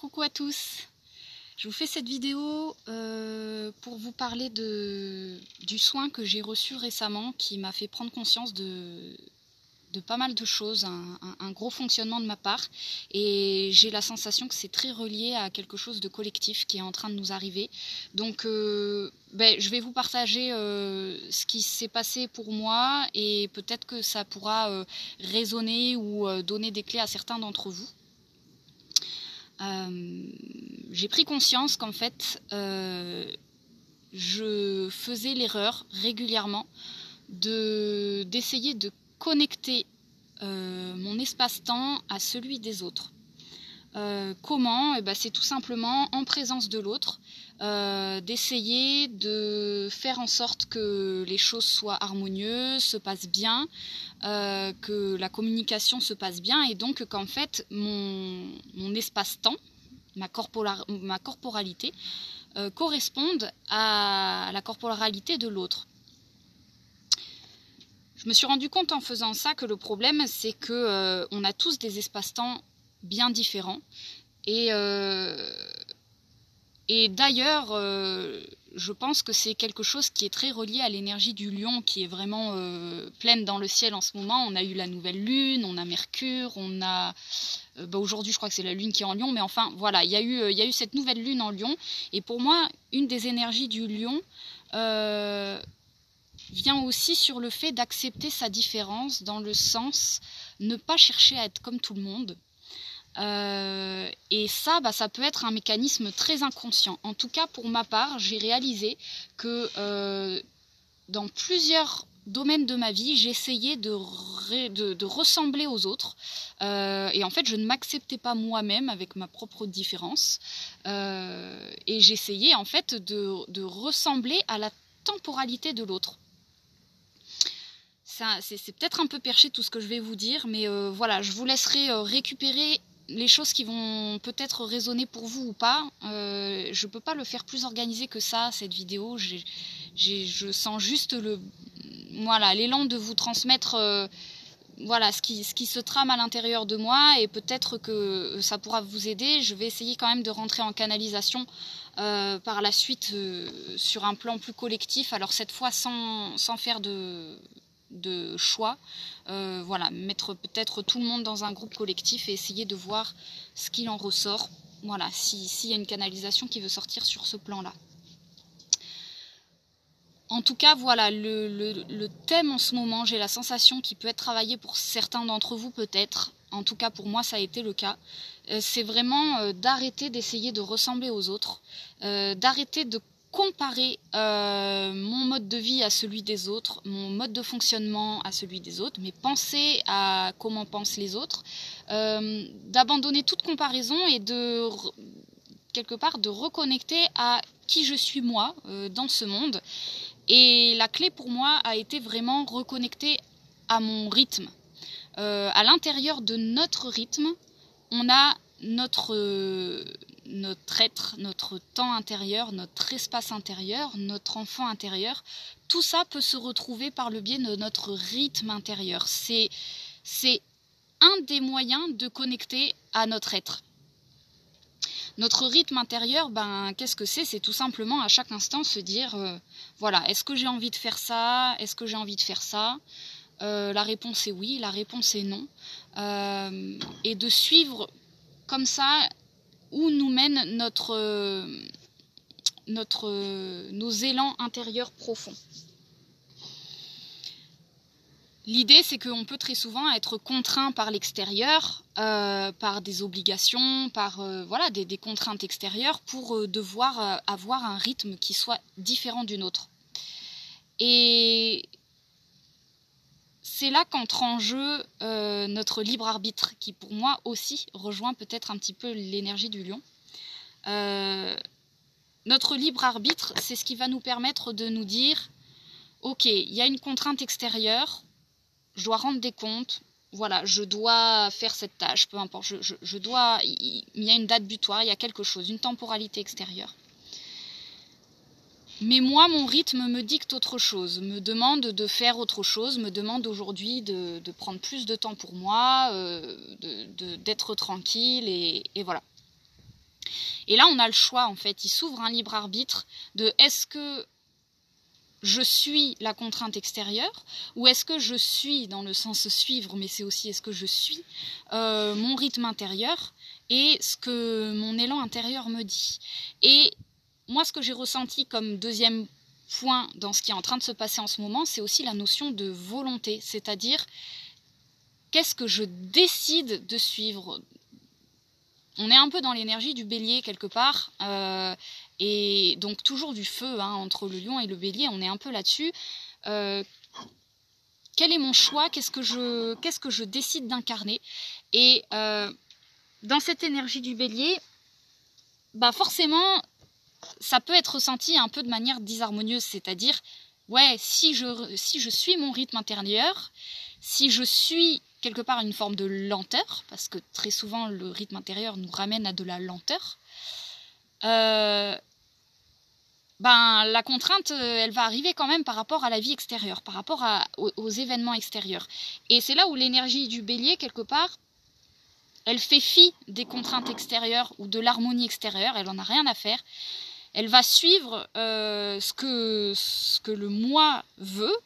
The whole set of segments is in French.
Coucou à tous, je vous fais cette vidéo pour vous parler du soin que j'ai reçu récemment qui m'a fait prendre conscience de pas mal de choses, un gros fonctionnement de ma part, et j'ai la sensation que c'est très relié à quelque chose de collectif qui est en train de nous arriver. Donc je vais vous partager ce qui s'est passé pour moi et peut-être que ça pourra résonner ou donner des clés à certains d'entre vous. J'ai pris conscience qu'en fait je faisais l'erreur régulièrement d'essayer de connecter mon espace-temps à celui des autres. Comment? C'est tout simplement en présence de l'autre, d'essayer de faire en sorte que les choses soient harmonieuses, se passent bien, que la communication se passe bien, et donc qu'en fait mon espace-temps, ma corporalité corresponde à la corporalité de l'autre. Je me suis rendu compte en faisant ça que le problème, c'est que on a tous des espaces-temps bien différents, et d'ailleurs je pense que c'est quelque chose qui est très relié à l'énergie du lion, qui est vraiment pleine dans le ciel en ce moment. On a eu la nouvelle lune, on a Mercure, on a aujourd'hui je crois que c'est la lune qui est en lion, mais enfin voilà, il y a eu cette nouvelle lune en lion, et pour moi une des énergies du lion vient aussi sur le fait d'accepter sa différence, dans le sens ne pas chercher à être comme tout le monde. Et ça, ça peut être un mécanisme très inconscient. En tout cas, pour ma part, j'ai réalisé que dans plusieurs domaines de ma vie, j'essayais de ressembler aux autres. Et en fait, je ne m'acceptais pas moi-même avec ma propre différence. Et j'essayais en fait de ressembler à la temporalité de l'autre. C'est peut-être un peu perché tout ce que je vais vous dire, mais voilà, je vous laisserai récupérer les choses qui vont peut-être résonner pour vous ou pas. Je peux pas le faire plus organisé que ça, cette vidéo. Je sens juste l'élan de vous transmettre ce qui se trame à l'intérieur de moi, et peut-être que ça pourra vous aider. Je vais essayer quand même de rentrer en canalisation par la suite sur un plan plus collectif, alors cette fois sans faire de choix, mettre peut-être tout le monde dans un groupe collectif et essayer de voir ce qu'il en ressort, s'il y a une canalisation qui veut sortir sur ce plan-là. En tout cas, voilà, le thème en ce moment, j'ai la sensation qu'il peut être travaillé pour certains d'entre vous peut-être, en tout cas pour moi ça a été le cas, c'est vraiment d'arrêter d'essayer de ressembler aux autres, d'arrêter de comparer mon mode de vie à celui des autres, mon mode de fonctionnement à celui des autres, mais penser à comment pensent les autres, d'abandonner toute comparaison et quelque part de reconnecter à qui je suis moi dans ce monde. Et la clé pour moi a été vraiment reconnecter à mon rythme. À l'intérieur de notre rythme, on a notre être, notre temps intérieur, notre espace intérieur, notre enfant intérieur. Tout ça peut se retrouver par le biais de notre rythme intérieur. C'est un des moyens de connecter à notre être. Notre rythme intérieur, qu'est-ce que c'est? C'est tout simplement à chaque instant se dire, est-ce que j'ai envie de faire ça? Est-ce que j'ai envie de faire ça? La réponse est oui, la réponse est non. Et de suivre comme ça où nous mènent nos élans intérieurs profonds. L'idée, c'est qu'on peut très souvent être contraint par l'extérieur, par des obligations, par des contraintes extérieures pour devoir avoir un rythme qui soit différent du nôtre. Et c'est là qu'entre en jeu notre libre arbitre, qui pour moi aussi rejoint peut-être un petit peu l'énergie du lion. Notre libre arbitre, c'est ce qui va nous permettre de nous dire, ok, il y a une contrainte extérieure, je dois rendre des comptes, je dois faire cette tâche, peu importe, il y a une date butoir, il y a quelque chose, une temporalité extérieure. Mais moi, mon rythme me dicte autre chose, me demande de faire autre chose, me demande aujourd'hui de prendre plus de temps pour moi, d'être tranquille, et voilà. Et là, on a le choix, en fait. Il s'ouvre un libre arbitre de est-ce que je suis la contrainte extérieure ou est-ce que je suis, dans le sens suivre, mais c'est aussi est-ce que je suis mon rythme intérieur et ce que mon élan intérieur me dit. Et moi, ce que j'ai ressenti comme deuxième point dans ce qui est en train de se passer en ce moment, c'est aussi la notion de volonté, c'est-à-dire qu'est-ce que je décide de suivre. On est un peu dans l'énergie du bélier quelque part, et donc toujours du feu, hein, entre le lion et le bélier, on est un peu là-dessus. Quel est mon choix? Qu'est-ce que je décide d'incarner? Et dans cette énergie du bélier, bah forcément, ça peut être ressenti un peu de manière disharmonieuse, c'est-à-dire, ouais, si je suis mon rythme intérieur, si je suis quelque part une forme de lenteur, parce que très souvent le rythme intérieur nous ramène à de la lenteur, ben, la contrainte, elle va arriver quand même par rapport à la vie extérieure, par rapport aux événements extérieurs. Et c'est là où l'énergie du bélier, quelque part, elle fait fi des contraintes extérieures ou de l'harmonie extérieure, elle n'en a rien à faire. Elle va suivre ce que le moi veut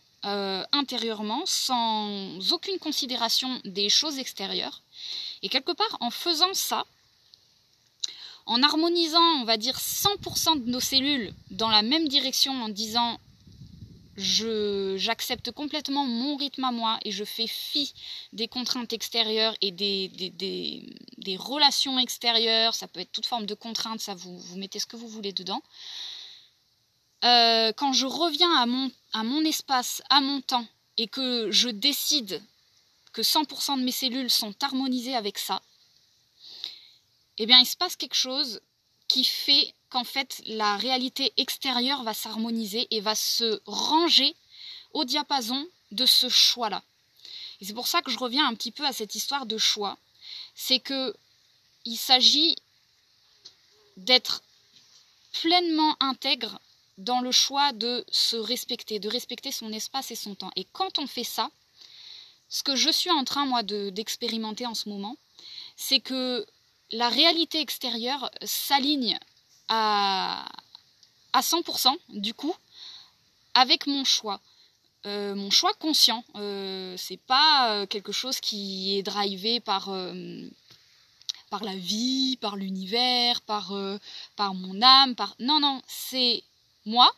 intérieurement, sans aucune considération des choses extérieures. Et quelque part, en faisant ça, en harmonisant, on va dire, 100% de nos cellules dans la même direction, en disant j'accepte complètement mon rythme à moi et je fais fi des contraintes extérieures et des relations extérieures, ça peut être toute forme de contraintes, ça vous mettez ce que vous voulez dedans. Quand je reviens à mon espace, à mon temps, et que je décide que 100% de mes cellules sont harmonisées avec ça, eh bien il se passe quelque chose qui fait qu'en fait la réalité extérieure va s'harmoniser et va se ranger au diapason de ce choix-là. Et c'est pour ça que je reviens un petit peu à cette histoire de choix. C'est que il s'agit d'être pleinement intègre dans le choix de se respecter, de respecter son espace et son temps. Et quand on fait ça, ce que je suis en train, moi, d'expérimenter en ce moment, c'est que la réalité extérieure s'aligne à 100%, du coup, avec mon choix conscient. C'est pas quelque chose qui est drivé par la vie, par l'univers, par mon âme. Non, c'est moi.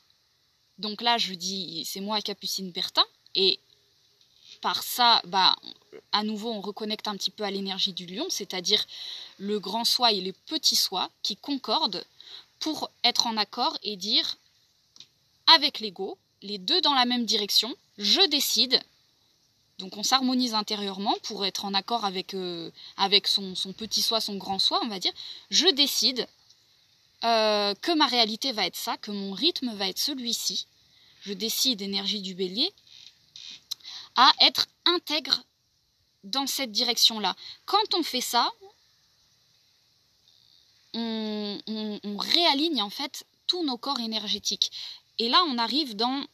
Donc là, je dis, c'est moi, Capucine Bertin. Et par ça, à nouveau, on reconnecte un petit peu à l'énergie du lion, c'est-à-dire le grand soi et le petit soi qui concordent pour être en accord et dire, avec l'ego, les deux dans la même direction, je décide. Donc on s'harmonise intérieurement pour être en accord avec son petit soi, son grand soi, on va dire. Je décide que ma réalité va être ça, que mon rythme va être celui-ci. Je décide, énergie du bélier, à être intègre dans cette direction-là. Quand on fait ça, on réaligne en fait tous nos corps énergétiques. Et là, on arrive dans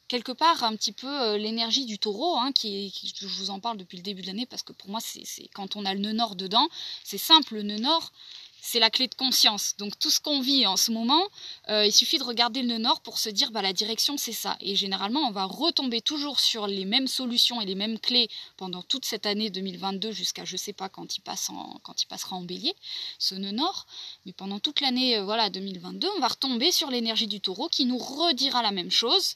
quelque part un petit peu l'énergie du taureau, hein, je vous en parle depuis le début de l'année parce que pour moi, c'est quand on a le nœud nord dedans, c'est simple, le nœud nord, c'est la clé de conscience. Donc tout ce qu'on vit en ce moment, il suffit de regarder le nœud nord pour se dire la direction c'est ça. Et généralement on va retomber toujours sur les mêmes solutions et les mêmes clés pendant toute cette année 2022 jusqu'à je sais pas quand il passera en bélier, ce nœud nord. Mais pendant toute l'année 2022, on va retomber sur l'énergie du taureau qui nous redira la même chose,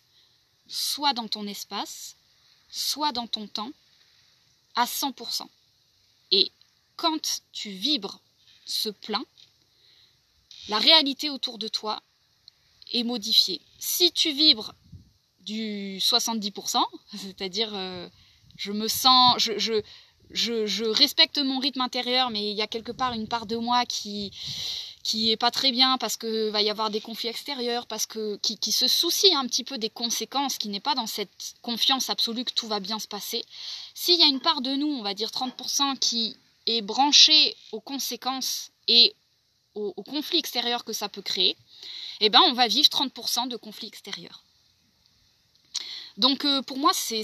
soit dans ton espace, soit dans ton temps, à 100%. Et quand tu vibres ce plein, la réalité autour de toi est modifiée. Si tu vibres du 70%, c'est-à-dire je me sens, je respecte mon rythme intérieur, mais il y a quelque part une part de moi qui est pas très bien parce que va y avoir des conflits extérieurs, parce que qui se soucie un petit peu des conséquences, qui n'est pas dans cette confiance absolue que tout va bien se passer. S'il y a une part de nous, on va dire 30%, qui est branché aux conséquences et aux conflits extérieurs que ça peut créer, eh ben on va vivre 30% de conflits extérieurs. Donc pour moi, c'est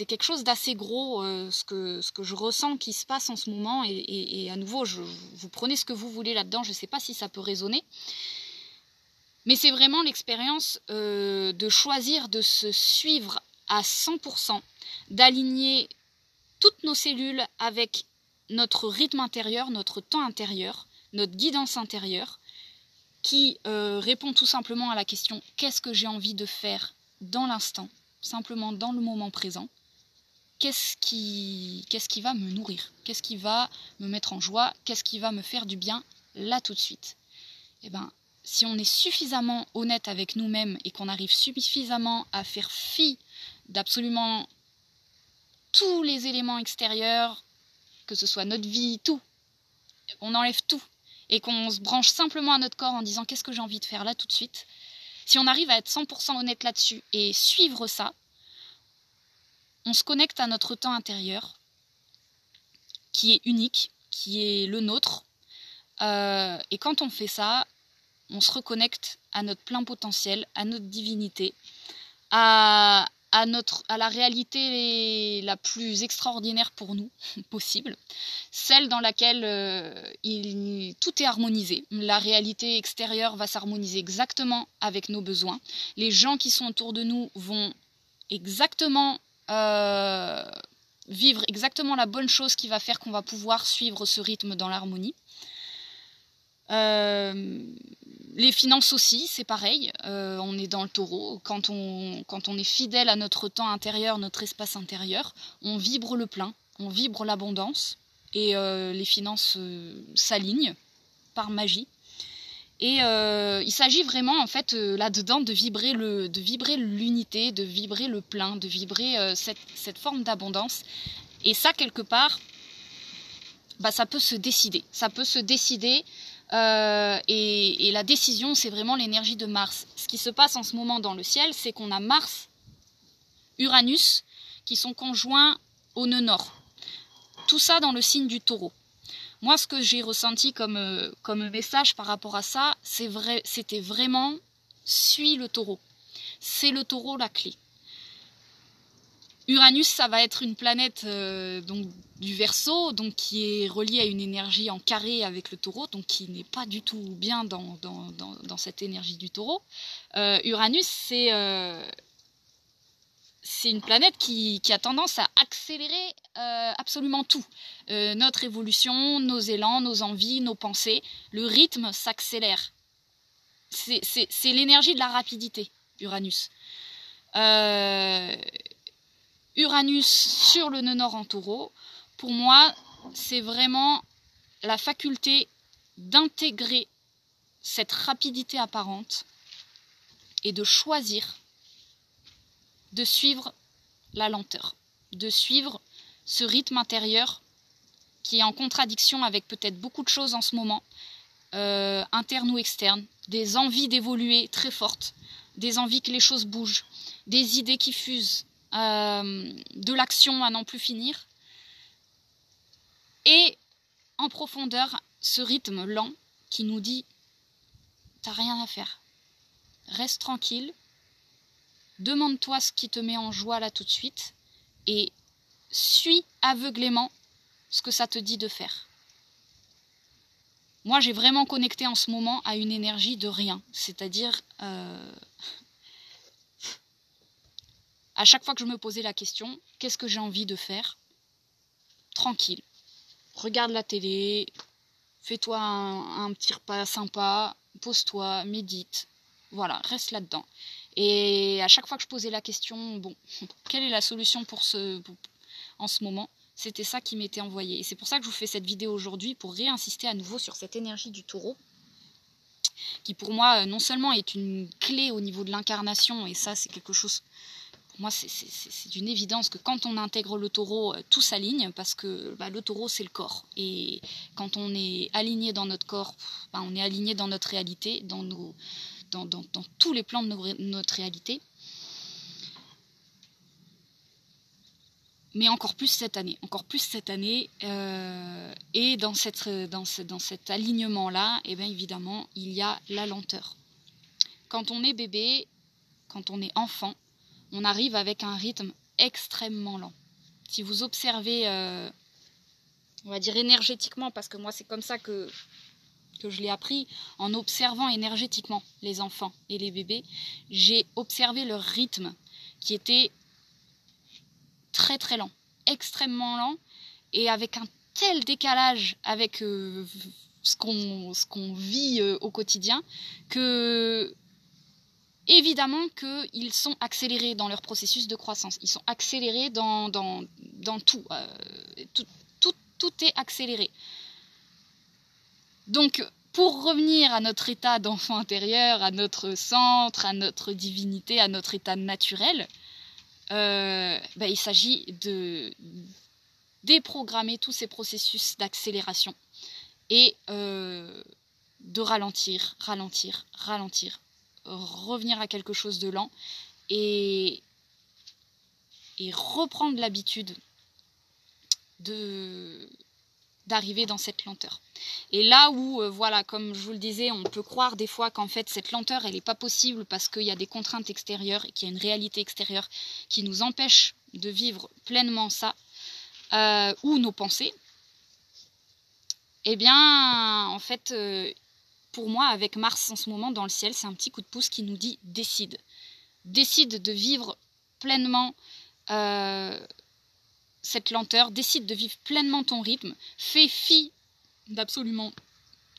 quelque chose d'assez gros, ce que je ressens qui se passe en ce moment. Et à nouveau, vous prenez ce que vous voulez là-dedans. Je ne sais pas si ça peut résonner. Mais c'est vraiment l'expérience de choisir de se suivre à 100%, d'aligner toutes nos cellules avec notre rythme intérieur, notre temps intérieur, notre guidance intérieure, qui répond tout simplement à la question « Qu'est-ce que j'ai envie de faire dans l'instant ?» Simplement dans le moment présent, qu'est-ce qui va me nourrir, qu'est-ce qui va me mettre en joie, qu'est-ce qui va me faire du bien là tout de suite. Et ben, si on est suffisamment honnête avec nous-mêmes et qu'on arrive suffisamment à faire fi d'absolument tous les éléments extérieurs, que ce soit notre vie, tout, on enlève tout et qu'on se branche simplement à notre corps en disant qu'est-ce que j'ai envie de faire là tout de suite. Si on arrive à être 100% honnête là-dessus et suivre ça, on se connecte à notre temps intérieur, qui est unique, qui est le nôtre. Et quand on fait ça, on se reconnecte à notre plein potentiel, à notre divinité, à la réalité la plus extraordinaire pour nous possible, celle dans laquelle tout est harmonisé. La réalité extérieure va s'harmoniser exactement avec nos besoins. Les gens qui sont autour de nous vont exactement vivre exactement la bonne chose qui va faire qu'on va pouvoir suivre ce rythme dans l'harmonie. Les finances aussi, c'est pareil, on est dans le taureau, quand on est fidèle à notre temps intérieur, notre espace intérieur, on vibre le plein, on vibre l'abondance, et les finances s'alignent par magie. Et il s'agit vraiment en fait là-dedans de vibrer l'unité, de vibrer le plein, de vibrer cette forme d'abondance. Et ça, quelque part, bah, ça peut se décider. Ça peut se décider. Et la décision, c'est vraiment l'énergie de Mars. Ce qui se passe en ce moment dans le ciel, c'est qu'on a Mars, Uranus, qui sont conjoints au nœud nord. Tout ça dans le signe du taureau. Moi, ce que j'ai ressenti comme message par rapport à ça, c'était vraiment « suis le taureau ». C'est le taureau la clé. Uranus, ça va être une planète donc, du Verseau, donc qui est reliée à une énergie en carré avec le taureau, donc qui n'est pas du tout bien dans cette énergie du taureau. Uranus, c'est une planète qui a tendance à accélérer absolument tout. Notre évolution, nos élans, nos envies, nos pensées, le rythme s'accélère. C'est l'énergie de la rapidité, Uranus. Uranus sur le nœud nord en taureau, pour moi, c'est vraiment la faculté d'intégrer cette rapidité apparente et de choisir de suivre la lenteur, de suivre ce rythme intérieur qui est en contradiction avec peut-être beaucoup de choses en ce moment, internes ou externes, des envies d'évoluer très fortes, des envies que les choses bougent, des idées qui fusent, de l'action à n'en plus finir, et en profondeur ce rythme lent qui nous dit t'as rien à faire, reste tranquille, demande-toi ce qui te met en joie là tout de suite et suis aveuglément ce que ça te dit de faire. Moi j'ai vraiment connecté en ce moment à une énergie de rien, c'est-à-dire à chaque fois que je me posais la question, qu'est-ce que j'ai envie de faire? Tranquille. Regarde la télé, fais-toi un petit repas sympa, pose-toi, médite. Voilà, reste là-dedans. Et à chaque fois que je posais la question, bon, quelle est la solution en ce moment? C'était ça qui m'était envoyé. Et c'est pour ça que je vous fais cette vidéo aujourd'hui, pour réinsister à nouveau sur cette énergie du taureau, qui pour moi, non seulement est une clé au niveau de l'incarnation, et ça c'est quelque chose... Moi, c'est d'une évidence que quand on intègre le taureau, tout s'aligne, parce que le taureau, c'est le corps. Et quand on est aligné dans notre corps, on est aligné dans notre réalité, dans tous les plans de notre réalité. Mais encore plus cette année. Et dans cet alignement-là, eh bien, évidemment, il y a la lenteur. Quand on est bébé, quand on est enfant, on arrive avec un rythme extrêmement lent. Si vous observez, on va dire énergétiquement, parce que moi c'est comme ça que je l'ai appris, en observant énergétiquement les enfants et les bébés, j'ai observé leur rythme qui était très très lent, extrêmement lent, et avec un tel décalage avec ce qu'on vit au quotidien, que évidemment qu'ils sont accélérés dans leur processus de croissance. Ils sont accélérés dans tout. Tout est accéléré. Donc, pour revenir à notre état d'enfant intérieur, à notre centre, à notre divinité, à notre état naturel, il s'agit de déprogrammer tous ces processus d'accélération et de ralentir, revenir à quelque chose de lent et reprendre l'habitude d'arriver dans cette lenteur. Et là où, voilà, comme je vous le disais, on peut croire des fois qu'en fait cette lenteur elle n'est pas possible parce qu'il y a des contraintes extérieures et qu'il y a une réalité extérieure qui nous empêche de vivre pleinement ça, ou nos pensées, eh bien en fait pour moi avec Mars en ce moment dans le ciel, c'est un petit coup de pouce qui nous dit décide de vivre pleinement cette lenteur, décide de vivre pleinement ton rythme, fais fi d'absolument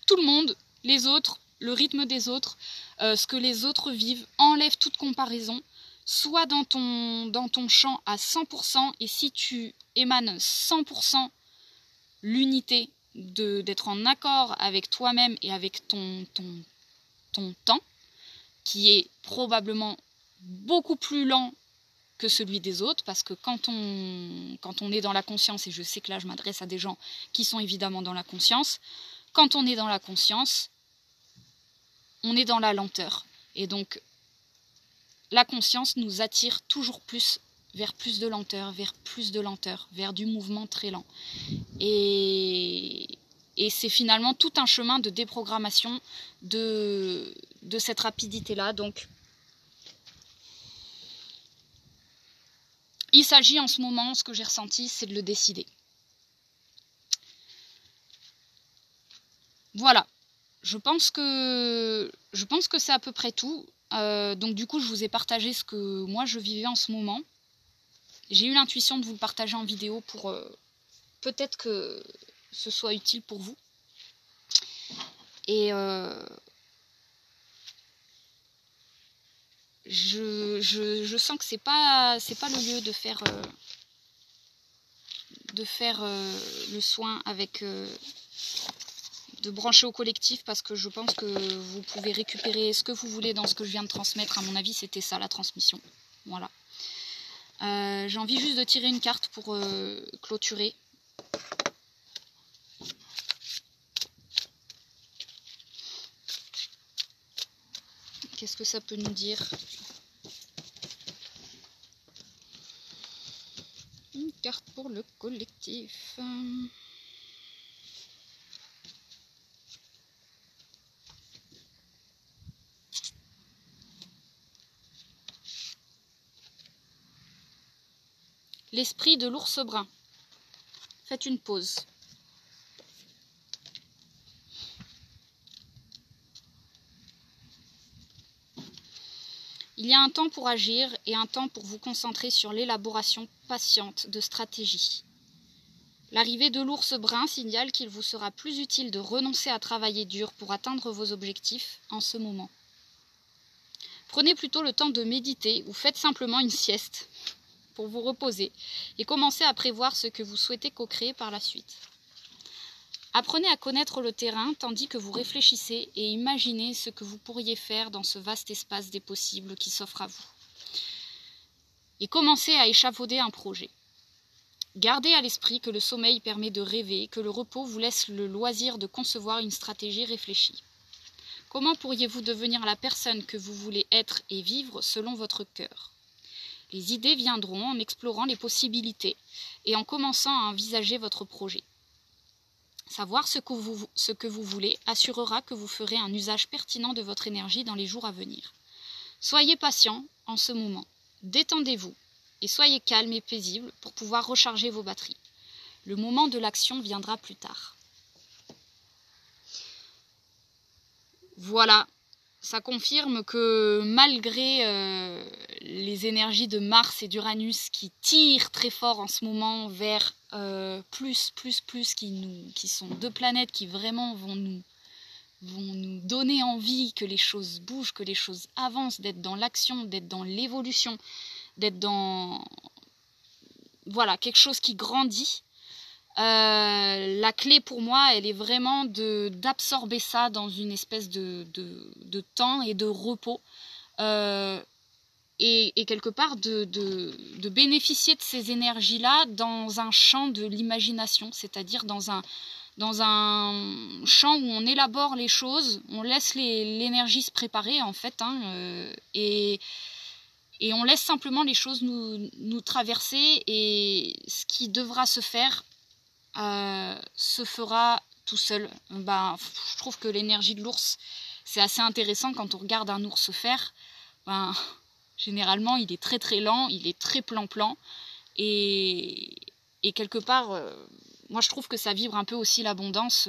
tout le monde, les autres, le rythme des autres, ce que les autres vivent, enlève toute comparaison, sois dans ton champ à 100%, et si tu émanes 100% l'unité d'être en accord avec toi-même et avec ton temps, qui est probablement beaucoup plus lent que celui des autres, parce que quand on est dans la conscience, et je sais que là je m'adresse à des gens qui sont évidemment dans la conscience, quand on est dans la conscience, on est dans la lenteur. Et donc la conscience nous attire toujours plus vers plus de lenteur, vers du mouvement très lent. Et c'est finalement tout un chemin de déprogrammation de cette rapidité-là. Donc il s'agit en ce moment, ce que j'ai ressenti, c'est de le décider. Voilà, je pense que c'est à peu près tout. Donc du coup, je vous ai partagé ce que moi je vivais en ce moment. J'ai eu l'intuition de vous le partager en vidéo pour peut-être que ce soit utile pour vous. Et je sens que c'est pas le lieu de faire le soin avec de brancher au collectif, parce que je pense que vous pouvez récupérer ce que vous voulez dans ce que je viens de transmettre. À mon avis, c'était ça la transmission. Voilà. J'ai envie juste de tirer une carte pour clôturer. Qu'est-ce que ça peut nous dire? Une carte pour le collectif. L'esprit de l'ours brun. Faites une pause. Il y a un temps pour agir et un temps pour vous concentrer sur l'élaboration patiente de stratégies. L'arrivée de l'ours brun signale qu'il vous sera plus utile de renoncer à travailler dur pour atteindre vos objectifs en ce moment. Prenez plutôt le temps de méditer ou faites simplement une sieste pour vous reposer et commencez à prévoir ce que vous souhaitez co-créer par la suite. Apprenez à connaître le terrain tandis que vous réfléchissez et imaginez ce que vous pourriez faire dans ce vaste espace des possibles qui s'offre à vous. Et commencez à échafauder un projet. Gardez à l'esprit que le sommeil permet de rêver, que le repos vous laisse le loisir de concevoir une stratégie réfléchie. Comment pourriez-vous devenir la personne que vous voulez être et vivre selon votre cœur? Les idées viendront en explorant les possibilités et en commençant à envisager votre projet. Savoir ce que vous voulez assurera que vous ferez un usage pertinent de votre énergie dans les jours à venir. Soyez patient en ce moment. Détendez-vous et soyez calme et paisible pour pouvoir recharger vos batteries. Le moment de l'action viendra plus tard. Voilà, ça confirme que malgré les énergies de Mars et d'Uranus qui tirent très fort en ce moment vers plus, qui sont deux planètes qui vraiment vont nous donner envie que les choses bougent, que les choses avancent, d'être dans l'action, d'être dans l'évolution, d'être dans voilà, quelque chose qui grandit. La clé pour moi, elle est vraiment d'absorber ça dans une espèce de temps et de repos. Et quelque part de bénéficier de ces énergies-là dans un champ de l'imagination, c'est-à-dire dans un champ où on élabore les choses, on laisse l'énergie se préparer en fait, et on laisse simplement les choses nous traverser, et ce qui devra se faire se fera tout seul. Je trouve que l'énergie de l'ours, c'est assez intéressant quand on regarde un ours faire. Généralement, il est très très lent, il est très plan-plan, et quelque part, moi je trouve que ça vibre un peu aussi l'abondance.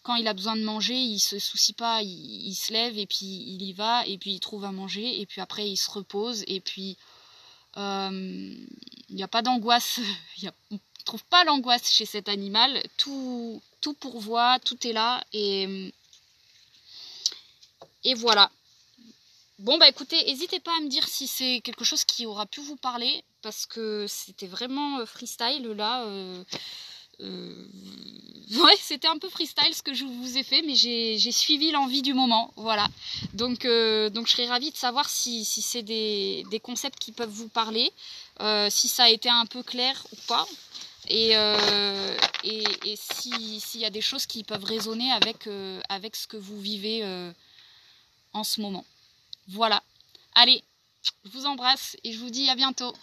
Quand il a besoin de manger, il se soucie pas, il se lève et puis il y va, et puis il trouve à manger, et puis après il se repose, et puis il n'y a pas d'angoisse, on ne trouve pas l'angoisse chez cet animal, tout pourvoit, tout est là, et voilà. Bon écoutez, n'hésitez pas à me dire si c'est quelque chose qui aura pu vous parler, parce que c'était vraiment freestyle là. Ouais, c'était un peu freestyle ce que je vous ai fait, mais j'ai suivi l'envie du moment, voilà. Donc je serais ravie de savoir si c'est des concepts qui peuvent vous parler, si ça a été un peu clair ou pas, et s'il y a des choses qui peuvent résonner avec ce que vous vivez en ce moment. Voilà. Allez, je vous embrasse et je vous dis à bientôt.